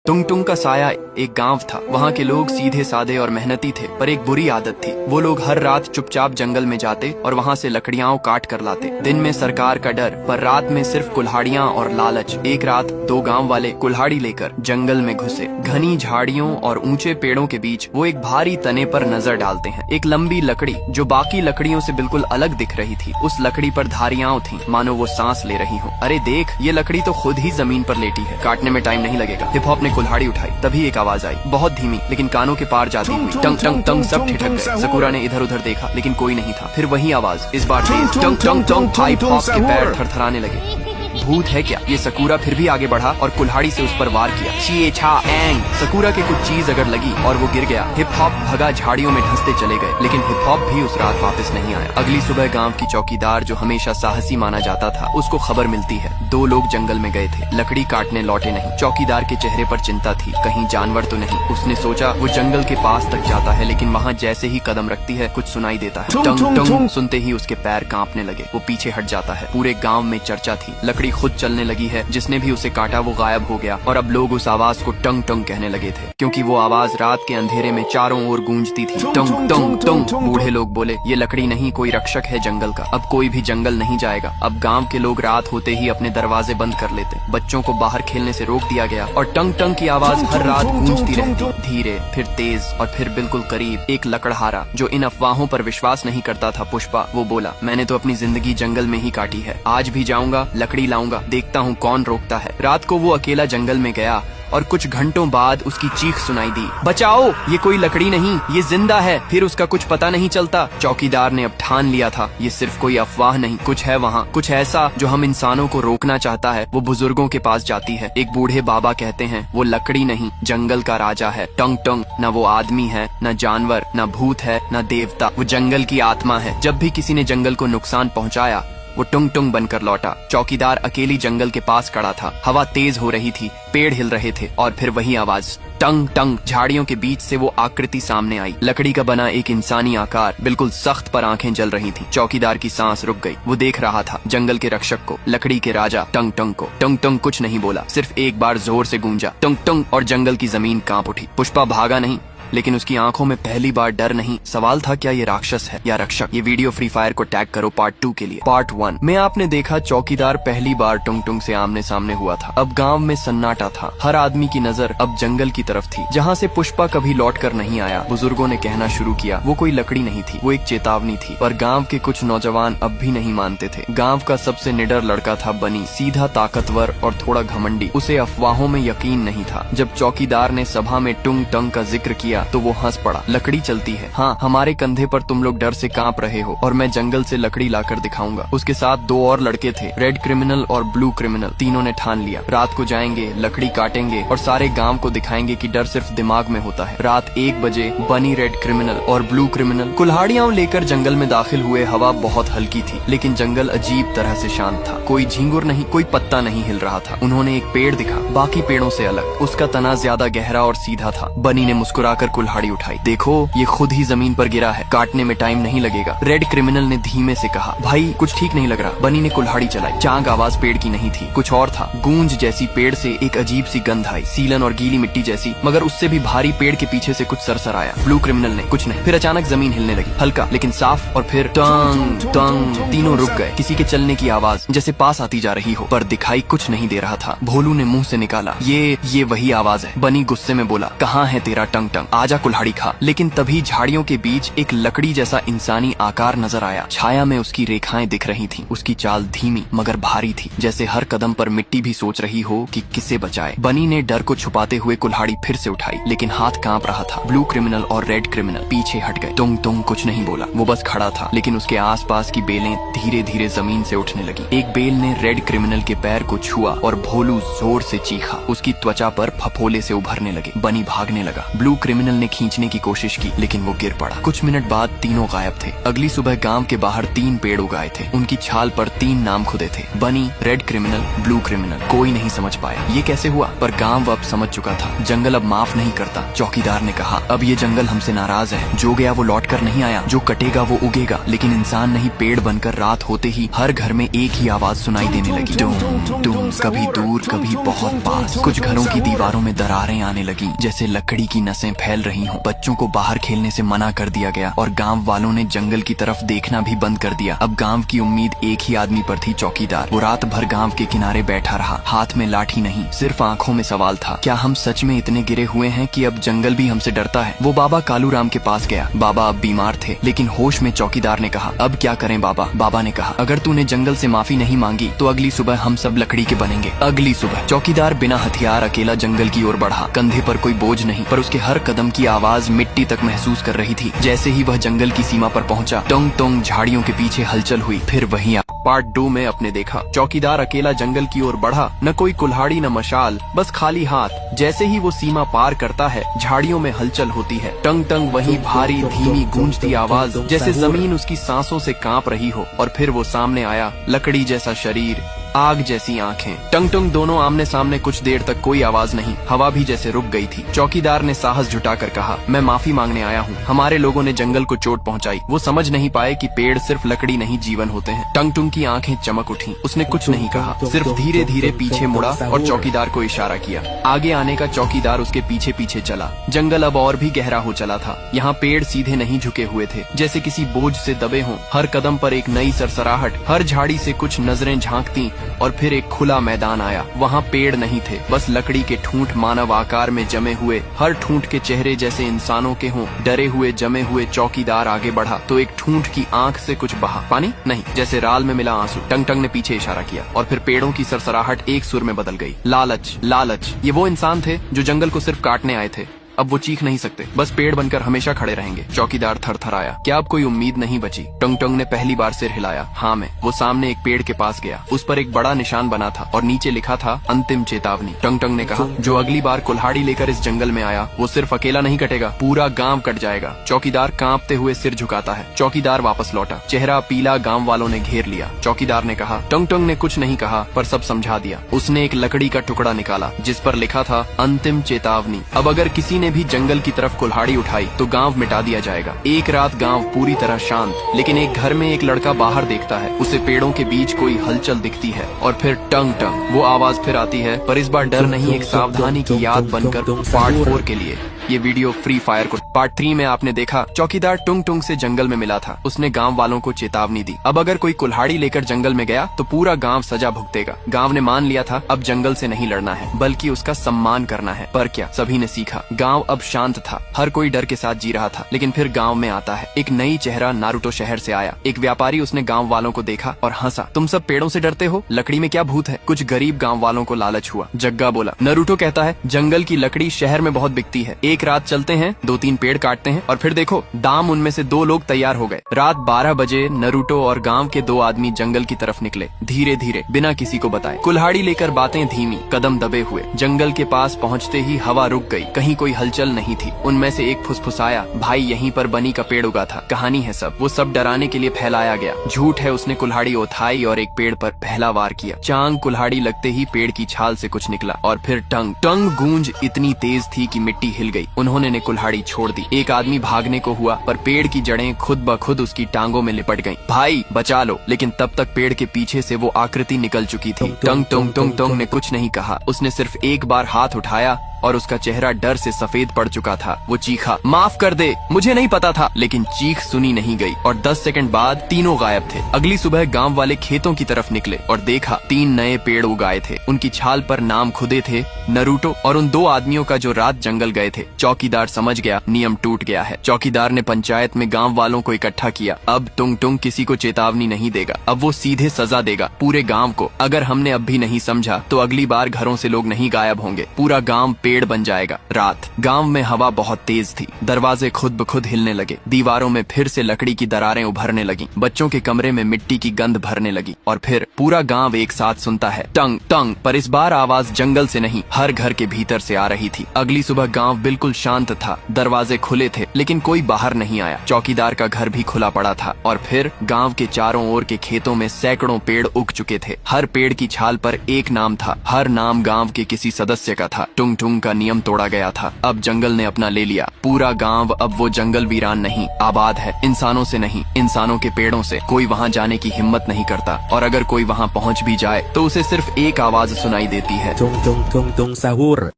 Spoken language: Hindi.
टुंग टुंग का साया एक गांव था। वहाँ के लोग सीधे सादे और मेहनती थे, पर एक बुरी आदत थी। वो लोग हर रात चुपचाप जंगल में जाते और वहाँ से लकड़ियाँ काट कर लाते। दिन में सरकार का डर, पर रात में सिर्फ कुल्हाड़ियाँ और लालच। एक रात दो गांव वाले कुल्हाड़ी लेकर जंगल में घुसे। घनी झाड़ियों और ऊंचे पेड़ों के बीच वो एक भारी तने पर नजर डालते हैं। एक लंबी लकड़ी जो बाकी लकड़ियों से बिल्कुल अलग दिख रही थी। उस लकड़ी पर धारियां थीं, मानो वो सांस ले रही हो। अरे देख, ये लकड़ी तो खुद ही जमीन पर लेटी है, काटने में टाइम नहीं लगेगा। हिप हॉप ने कुल्हाड़ी उठाई, तभी एक आवाज आई, बहुत धीमी लेकिन कानों के पार जाती हुई। टंग टंग टंग, सब ठिठक गए। सकूरा ने इधर उधर देखा, लेकिन कोई नहीं था। फिर वही आवाज, इस बार तेज, टंग टंग टंग। हिप हॉप के पैर थरथराने लगे। भूत है क्या? ये सकूरा फिर भी आगे बढ़ा और कुल्हाड़ी से उस पर वार किया। शी छा एंग। सकूरा के कुछ चीज अगर लगी और वो गिर गया। हिप हॉप भगा, झाड़ियों में ढंसते चले गए, लेकिन हिप हॉप भी उस रात वापस नहीं आया। अगली सुबह गांव की चौकीदार, जो हमेशा साहसी माना जाता था, उसको खबर मिलती है दो लोग जंगल में गए थे, लकड़ी काटने लौटे नहीं। चौकीदार के चेहरे पर चिंता थी, कहीं जानवर तो नहीं। उसने सोचा वो जंगल के पास तक जाता है, लेकिन वहाँ जैसे ही कदम रखती है कुछ सुनाई देता है। टंग टंग सुनते ही उसके पैर कांपने लगे। वो पीछे हट जाता है। पूरे गाँव में चर्चा थी, लकड़ी खुद चलने लगी है, जिसने भी उसे काटा वो गायब हो गया। और अब लोग उस आवाज को टंग टंग कहने लगे थे, क्योंकि वो आवाज रात के अंधेरे में चारों ओर गूंजती थी। टंग टंग टंग। बूढ़े लोग बोले, ये लकड़ी नहीं, कोई रक्षक है जंगल का। अब कोई भी जंगल नहीं जाएगा। अब गांव के लोग रात होते ही अपने दरवाजे बंद कर लेते। बच्चों को बाहर खेलने से रोक दिया गया और टंग टंग की आवाज हर रात गूंजती रहती, धीरे, फिर तेज और फिर बिल्कुल करीब। एक लकड़हारा जो इन अफवाहों पर विश्वास नहीं करता था, पुष्पा, वो बोला, मैंने तो अपनी जिंदगी जंगल में ही काटी है। आज भी जाऊंगा, लकड़ी लाऊंगा, देखता हूँ कौन रोकता है। रात को वो अकेला जंगल में गया और कुछ घंटों बाद उसकी चीख सुनाई दी, बचाओ, ये कोई लकड़ी नहीं, ये जिंदा है। फिर उसका कुछ पता नहीं चलता। चौकीदार ने अब ठान लिया था, ये सिर्फ कोई अफवाह नहीं, कुछ है वहाँ, कुछ ऐसा जो हम इंसानों को रोकना चाहता है। वो बुजुर्गों के पास जाती है। एक बूढ़े बाबा कहते हैं, वो लकड़ी नहीं, जंगल का राजा है। टंग टंग न वो आदमी है, न जानवर, न भूत है, न देवता, वो जंगल की आत्मा है। जब भी किसी ने जंगल को नुकसान पहुँचाया, वो टुंग टुंग बनकर लौटा। चौकीदार अकेली जंगल के पास खड़ा था। हवा तेज हो रही थी, पेड़ हिल रहे थे, और फिर वही आवाज, टंग टंग। झाड़ियों के बीच से वो आकृति सामने आई, लकड़ी का बना एक इंसानी आकार, बिल्कुल सख्त, पर आंखें जल रही थी। चौकीदार की सांस रुक गई। वो देख रहा था जंगल के रक्षक को, लकड़ी के राजा टंग टंग को। टंग टंग कुछ नहीं बोला, सिर्फ एक बार जोर से गूंजा, टंग टंग, और जंगल की जमीन कांप उठी। पुष्पा भागा नहीं, लेकिन उसकी आंखों में पहली बार डर नहीं। सवाल था, क्या ये राक्षस है या रक्षक? ये वीडियो फ्री फायर को टैग करो पार्ट 2 के लिए। पार्ट 1 में आपने देखा चौकीदार पहली बार टुंग टुंग से आमने सामने हुआ था। अब गांव में सन्नाटा था। हर आदमी की नजर अब जंगल की तरफ थी, जहां से पुष्पा कभी लौट कर नहीं आया। बुजुर्गों ने कहना शुरू किया, वो कोई लकड़ी नहीं थी, वो एक चेतावनी थी। पर गाँव के कुछ नौजवान अब भी नहीं मानते थे। गाँव का सबसे निडर लड़का था बनी, सीधा, ताकतवर और थोड़ा घमंडी। उसे अफवाहों में यकीन नहीं था। जब चौकीदार ने सभा में टुंग टंग का जिक्र किया तो वो हंस पड़ा। लकड़ी चलती है, हाँ, हमारे कंधे पर तुम लोग डर से कांप रहे हो, और मैं जंगल से लकड़ी लाकर दिखाऊंगा। उसके साथ दो और लड़के थे, रेड क्रिमिनल और ब्लू क्रिमिनल। तीनों ने ठान लिया, रात को जाएंगे, लकड़ी काटेंगे और सारे गांव को दिखाएंगे कि डर सिर्फ दिमाग में होता है। रात 1 बजे बनी, रेड क्रिमिनल और ब्लू क्रिमिनल कुल्हाड़ियां लेकर जंगल में दाखिल हुए। हवा बहुत हल्की थी, लेकिन जंगल अजीब तरह से शांत था। कोई झींगुर नहीं, कोई पत्ता नहीं हिल रहा था। उन्होंने एक पेड़ दिखा, बाकी पेड़ों से अलग। उसका तना ज्यादा गहरा और सीधा था। बनी ने मुस्कुराकर कुल्हाड़ी उठाई, देखो, ये खुद ही जमीन पर गिरा है, काटने में टाइम नहीं लगेगा। रेड क्रिमिनल ने धीमे से कहा, भाई कुछ ठीक नहीं लग रहा। बनी ने कुल्हाड़ी चलाई। चांग आवाज पेड़ की नहीं थी, कुछ और था। गूंज जैसी, पेड़ से एक अजीब सी गंध आई, सीलन और गीली मिट्टी जैसी, मगर उससे भी भारी। पेड़ के पीछे से कुछ सरसर आया। ब्लू क्रिमिनल ने, कुछ नहीं। फिर अचानक जमीन हिलने लगी, हल्का लेकिन साफ, और फिर टंग टंग। तीनों रुक गए। किसी के चलने की आवाज जैसे पास आती जा रही हो, पर दिखाई कुछ नहीं दे रहा था। भोलू ने मुंह से निकाला, ये वही आवाज है। बनी गुस्से में बोला, कहाँ है तेरा टंग टंग, आजा कुल्हाड़ी खा। लेकिन तभी झाड़ियों के बीच एक लकड़ी जैसा इंसानी आकार नजर आया। छाया में उसकी रेखाएं दिख रही थीं। उसकी चाल धीमी मगर भारी थी, जैसे हर कदम पर मिट्टी भी सोच रही हो कि किसे बचाए। बनी ने डर को छुपाते हुए कुल्हाड़ी फिर से उठाई, लेकिन हाथ कांप रहा था। ब्लू क्रिमिनल और रेड क्रिमिनल पीछे हट गए। टुंग टुंग कुछ नहीं बोला, वो बस खड़ा था, लेकिन उसके आसपास की बेलें धीरे धीरे जमीन से उठने लगी। एक बेल ने रेड क्रिमिनल के पैर को छुआ और भोलू जोर से चीखा। उसकी त्वचा पर फफोले से उभरने लगे। बनी भागने लगा। ब्लू क्रिमिनल क्रिमिनल ने खींचने की कोशिश की, लेकिन वो गिर पड़ा। कुछ मिनट बाद तीनों गायब थे। अगली सुबह गांव के बाहर 3 पेड़ उगाए थे। उनकी छाल पर 3 नाम खुदे थे, बनी, रेड क्रिमिनल, ब्लू क्रिमिनल। कोई नहीं समझ पाया ये कैसे हुआ, पर गांव अब समझ चुका था, जंगल अब माफ नहीं करता। चौकीदार ने कहा, अब ये जंगल हमसे नाराज है। जो गया वो लौट कर नहीं आया, जो कटेगा वो उगेगा। लेकिन इंसान नहीं, पेड़ बनकर रात होते ही हर घर में एक ही आवाज सुनाई देने लगी, डूम डूम, कभी दूर कभी बहुत पास। कुछ घरों की दीवारों में दरारें आने लगी, जैसे लकड़ी की नसें फैल रही हों। बच्चों को बाहर खेलने से मना कर दिया गया और गांव वालों ने जंगल की तरफ देखना भी बंद कर दिया। अब गांव की उम्मीद एक ही आदमी पर थी, चौकीदार। वो रात भर गांव के किनारे बैठा रहा, हाथ में लाठी नहीं, सिर्फ आंखों में सवाल था, क्या हम सच में इतने गिरे हुए हैं कि अब जंगल भी हमसे डरता है? वो बाबा कालूराम के पास गया। बाबा अब बीमार थे, लेकिन होश में। चौकीदार ने कहा, अब क्या करें बाबा? बाबा ने कहा, अगर तूने जंगल से माफी नहीं मांगी तो अगली सुबह हम सब लकड़ी के बनेंगे। अगली सुबह चौकीदार बिना हथियार अकेला जंगल की ओर बढ़ा। कंधे पर कोई बोझ नहीं, पर उसके हर कदम की आवाज मिट्टी तक महसूस कर रही थी। जैसे ही वह जंगल की सीमा पर पहुंचा, टोंग टोंग झाड़ियों के पीछे हलचल हुई। फिर वहीं पार्ट 2 में अपने देखा, चौकीदार अकेला जंगल की ओर बढ़ा, न कोई कुल्हाड़ी न मशाल, बस खाली हाथ। जैसे ही वो सीमा पार करता है, झाड़ियों में हलचल होती है। टंग टंग वही भारी धीमी गूंजती आवाज, जैसे जमीन उसकी सांसों से कांप रही हो। और फिर वो सामने आया, लकड़ी जैसा शरीर, आग जैसी आंखें। टंग टंग दोनों आमने सामने। कुछ देर तक कोई आवाज नहीं, हवा भी जैसे रुक गई थी। चौकीदार ने साहस जुटाकर कहा, मैं माफी मांगने आया हूँ, हमारे लोगों ने जंगल को चोट पहुंचाई। वो समझ नहीं पाए कि पेड़ सिर्फ लकड़ी नहीं, जीवन होते हैं। टंग टंग की आंखें चमक उठी। उसने कुछ नहीं कहा, सिर्फ धीरे धीरे पीछे मुड़ा और चौकीदार को इशारा किया। आगे आने का चौकीदार उसके पीछे पीछे चला। जंगल अब और भी गहरा हो चला था। यहाँ पेड़ सीधे नहीं झुके हुए थे, जैसे किसी बोझ से दबे हों। हर कदम पर एक नई सरसराहट, हर झाड़ी से कुछ नजरें झांकती। और फिर एक खुला मैदान आया। वहाँ पेड़ नहीं थे, बस लकड़ी के ठूंठ मानव आकार में जमे हुए। हर ठूंठ के चेहरे जैसे इंसानों के हों, डरे हुए जमे हुए। चौकीदार आगे बढ़ा तो एक ठूंठ की आंख से कुछ बहा। पानी नहीं, जैसे राल में मिला आंसू। टंग टंग ने पीछे इशारा किया और फिर पेड़ों की सरसराहट एक सुर में बदल गई, लालच लालच। ये वो इंसान थे जो जंगल को सिर्फ काटने आए थे। अब वो चीख नहीं सकते, बस पेड़ बनकर हमेशा खड़े रहेंगे। चौकीदार थरथराया, क्या अब कोई उम्मीद नहीं बची? टंग टंग ने पहली बार सिर हिलाया। हाँ मैं। वो सामने एक पेड़ के पास गया। उस पर एक बड़ा निशान बना था और नीचे लिखा था, अंतिम चेतावनी। टंग टंग ने कहा, जो अगली बार कुल्हाड़ी लेकर इस जंगल में आया, वो सिर्फ अकेला नहीं कटेगा, पूरा गांव कट जाएगा। चौकीदार कांपते हुए सिर झुकाता है। चौकीदार वापस लौटा, चेहरा पीला। गांव वालों ने घेर लिया। चौकीदार ने कहा, टंग टंग ने कुछ नहीं कहा, पर सब समझा दिया। उसने एक लकड़ी का टुकड़ा निकाला जिस पर लिखा था, अंतिम चेतावनी। अब अगर किसी ने भी जंगल की तरफ कुल्हाड़ी उठाई तो गांव मिटा दिया जाएगा। एक रात गांव पूरी तरह शांत, लेकिन एक घर में एक लड़का बाहर देखता है। उसे पेड़ों के बीच कोई हलचल दिखती है और फिर टंग टंग वो आवाज फिर आती है, पर इस बार डर नहीं, एक सावधानी की याद बनकर। पार्ट 4 के लिए ये वीडियो फ्री फायर को। पार्ट 3 में आपने देखा, चौकीदार टुंग टुंग से जंगल में मिला था। उसने गांव वालों को चेतावनी दी, अब अगर कोई कुल्हाड़ी लेकर जंगल में गया तो पूरा गांव सजा भुगतेगा। गांव ने मान लिया था, अब जंगल से नहीं लड़ना है, बल्कि उसका सम्मान करना है। पर क्या सभी ने सीखा? गांव अब शांत था, हर कोई डर के साथ जी रहा था। लेकिन फिर गांव में आता है एक नई चेहरा। नारुतो शहर से आया एक व्यापारी। उसने गांव वालों को देखा और हंसा, तुम सब पेड़ों से डरते हो, लकड़ी में क्या भूत है? कुछ गरीब गांव वालों को लालच हुआ। जग्गा बोला, नारुतो कहता है जंगल की लकड़ी शहर में बहुत बिकती है, एक रात चलते हैं, 2-3 पेड़ काटते हैं और फिर देखो दाम। उनमें से 2 लोग तैयार हो गए। रात 12 बजे नारुतो और गांव के 2 आदमी जंगल की तरफ निकले, धीरे धीरे, बिना किसी को बताए। कुल्हाड़ी लेकर, बातें धीमी, कदम दबे हुए। जंगल के पास पहुंचते ही हवा रुक गई, कहीं कोई हलचल नहीं थी। उनमें से एक फुसफुसाया, भाई यहीं पर बनी का पेड़ उगा था, कहानी है सब। वो सब डराने के लिए फैलाया गया, झूठ है। उसने कुल्हाड़ी उठाई और एक पेड़ पर पहला वार किया। चांग कुल्हाड़ी लगते ही पेड़ की छाल से कुछ निकला और फिर टंग टंग। गूंज इतनी तेज थी कि मिट्टी हिल गई। उन्होंने कुल्हाड़ी छोड़ दी। एक आदमी भागने को हुआ, पर पेड़ की जड़ें खुद ब खुद उसकी टांगों में लिपट गईं। भाई बचा लो। लेकिन तब तक पेड़ के पीछे से वो आकृति निकल चुकी थी। टंग टंग टंग टंग ने कुछ नहीं कहा। उसने सिर्फ एक बार हाथ उठाया और उसका चेहरा डर से सफेद पड़ चुका था। वो चीखा, माफ कर दे, मुझे नहीं पता था। लेकिन चीख सुनी नहीं गई और 10 सेकंड बाद तीनों गायब थे। अगली सुबह गांव वाले खेतों की तरफ निकले और देखा 3 नए पेड़ उगाए थे। उनकी छाल पर नाम खुदे थे, नारुतो और उन 2 आदमियों का जो रात जंगल गए थे। चौकीदार समझ गया, नियम टूट गया है। चौकीदार ने पंचायत में गांव वालों को इकट्ठा किया। अब टुंग टुंग किसी को चेतावनी नहीं देगा, अब वो सीधे सजा देगा पूरे गांव को। अगर हमने अब भी नहीं समझा तो अगली बार घरों से लोग नहीं गायब होंगे, पूरा गांव पेड़ बन जाएगा। रात गांव में हवा बहुत तेज थी। दरवाजे खुद ब खुद हिलने लगे। दीवारों में फिर से लकड़ी की दरारें उभरने लगी। बच्चों के कमरे में मिट्टी की गंध भरने लगी। और फिर पूरा गांव एक साथ सुनता है, टंग टंग। पर इस बार आवाज जंगल से नहीं, हर घर के भीतर से आ रही थी। अगली सुबह गांव बिल्कुल शांत था, दरवाजे खुले थे लेकिन कोई बाहर नहीं आया। चौकीदार का घर भी खुला पड़ा था और फिर गांव के चारों ओर के खेतों में सैकड़ों पेड़ उग चुके थे। हर पेड़ की छाल पर एक नाम था, हर नाम गांव के किसी सदस्य का था। टुंग टुंग का नियम तोड़ा गया था, अब जंगल ने अपना ले लिया। पूरा गांव अब वो जंगल वीरान नहीं, आबाद है, इंसानों से नहीं, इंसानों के पेड़ों से। कोई वहां जाने की हिम्मत नहीं करता और अगर कोई वहां पहुंच भी जाए तो उसे सिर्फ एक आवाज सुनाई देती है, Tung tung tung tung sahur.